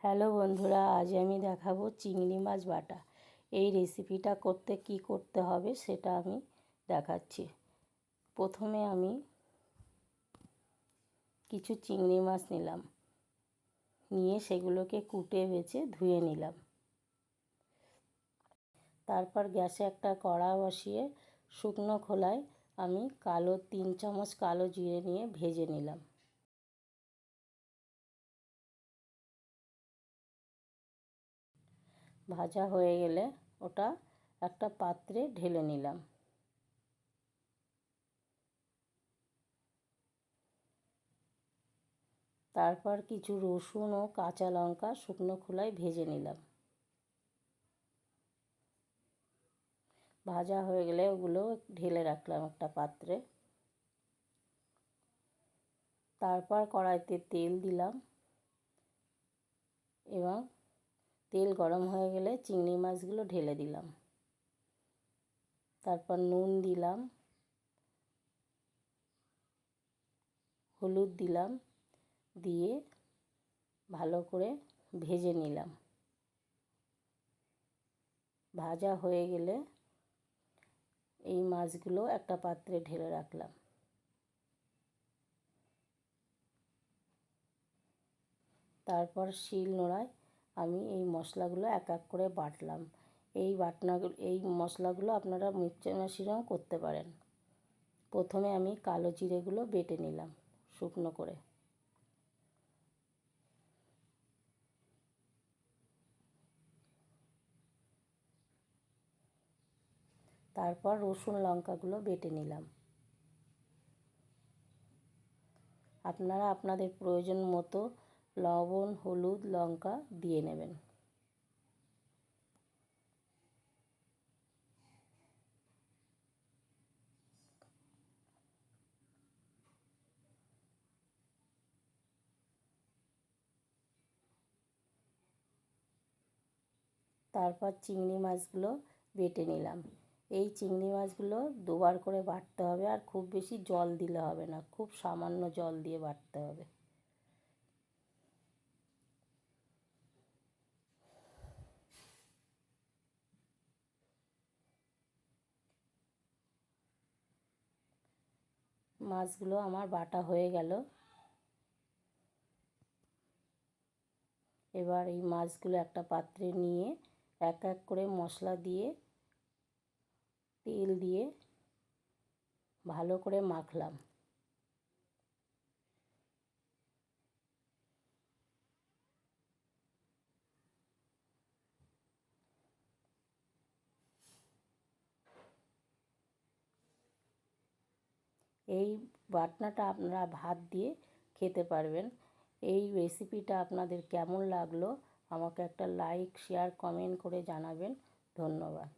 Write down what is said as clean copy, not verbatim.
Hello বন্ধুরা, আজ আমি দেখাবো চিংড়ি মাছ বাটা। এই রেসিপিটা করতে কি করতে হবে সেটা আমি দেখাচ্ছি। প্রথমে আমি কিছু চিংড়ি মাছ নিলাম, নিয়ে সেগুলোকে কুটে বেছে ধুয়ে নিলাম। তারপর গ্যাসে একটা কড়া বসিয়ে শুকনো খোলায় আমি 3 চামচ কালো জিরে নিয়ে ভেজে নিলাম। ভাজা হয়ে গেলে ওটা একটা পাত্রে ঢেলে নিলাম। তারপর কিছু রসুন ও কাঁচা লঙ্কা শুকনো খোলায় ভেজে নিলাম। ভাজা হয়ে গেলে ওগুলো ঢেলে রাখলাম একটা পাত্রে। তারপর কড়াইতে তেল দিলাম এবং তেল গরম হয়ে গেলে চিংড়ি মাছগুলো ঢেলে দিলাম। তারপর নুন দিলাম, হলুদ দিলাম, দিয়ে ভালো করে ভেজে নিলাম। ভাজা হয়ে গেলে এই মাছগুলো একটা পাত্রে ঢেলে রাখলাম। তারপর শিল নোড়ায় আমি এই মশলাগুলো এক এক করে বাটলাম। এই মশলাগুলো আপনারা মিক্সচার মেশিনেও করতে পারেন। প্রথমে আমি কালো জিরেগুলো বেটে নিলাম শুকনো করে। তারপর রসুন লঙ্কাগুলো বেটে নিলাম। আপনারা আপনাদের প্রয়োজন মতো লবণ, হলুদ, লঙ্কা দিয়ে নেবেন। তারপর চিংড়ি মাছগুলো বেটে নিলাম। এই চিংড়ি মাছগুলো দুবার করে বাটতে হবে, আর খুব বেশি জল দিলে হবে না, খুব সামান্য জল দিয়ে বাটতে হবে। মাছগুলো আমার বাটা হয়ে গেল। এবার এই মাছগুলো একটা পাত্রে নিয়ে এক এক করে মশলা দিয়ে তেল দিয়ে ভালো করে মাখলাম। এই বাটনাটা আপনারা ভাত দিয়ে খেতে পারবেন। এই রেসিপিটা আপনাদের কেমন লাগলো আমাকে একটা লাইক, শেয়ার, কমেন্ট করে জানাবেন। ধন্যবাদ।